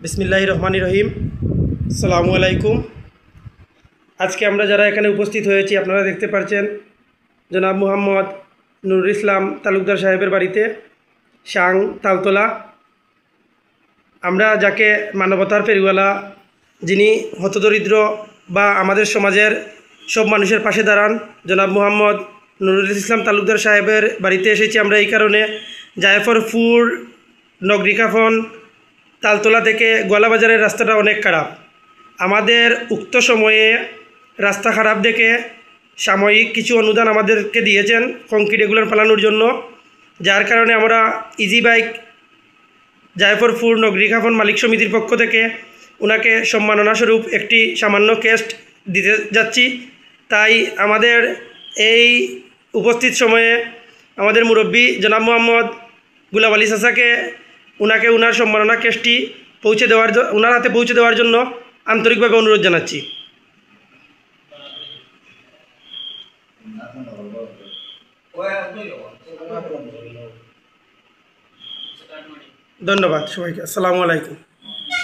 বিসমিল্লাহির রহমানির রহিম। আসসালামু আলাইকুম। আজকে আমরা যারা এখানে উপস্থিত হয়েছি আপনারা দেখতে পাচ্ছেন জনাব মুহাম্মদ নুরুল ইসলাম তালুকদার সাহেবের বাড়িতে শাং তালতলা। আমরা যাকে মানবতার ফেরিওয়ালা, যিনি হতদরিদ্র বা আমাদের সমাজের সব মানুষের পাশে দাঁড়ান, জনাব মুহাম্মদ নুরুল ইসলাম তালুকদার সাহেবের বাড়িতে এসেছি আমরা এই কারণে, জায়ফরপুর নগরিকাফন তালতলা থেকে গোয়ালাবাজারের রাস্তাটা অনেক খারাপ। আমাদের উক্ত সময়ে রাস্তা খারাপ দেখে সাময়িক কিছু অনুদান আমাদেরকে দিয়েছেন কংক্রিট এগুলো ফেলানোর জন্য, যার কারণে আমরা ইজি বাইক জায়ফরপুর নগরিকাফন মালিক সমিতির পক্ষ থেকে ওনাকে সম্মাননাস্বরূপ একটি সামান্য ক্যাশ দিতে যাচ্ছি। তাই আমাদের এই উপস্থিত সময়ে আমাদের মুরব্বী জনাব মোহাম্মদ গুলাব আলী চাচাকে ওনাকে ওনার সম্মাননা ক্যাশটি ওনার হাতে পৌঁছে দেওয়ার জন্য আন্তরিকভাবে অনুরোধ জানাচ্ছি। ধন্যবাদ সবাইকে। আসসালামু আলাইকুম।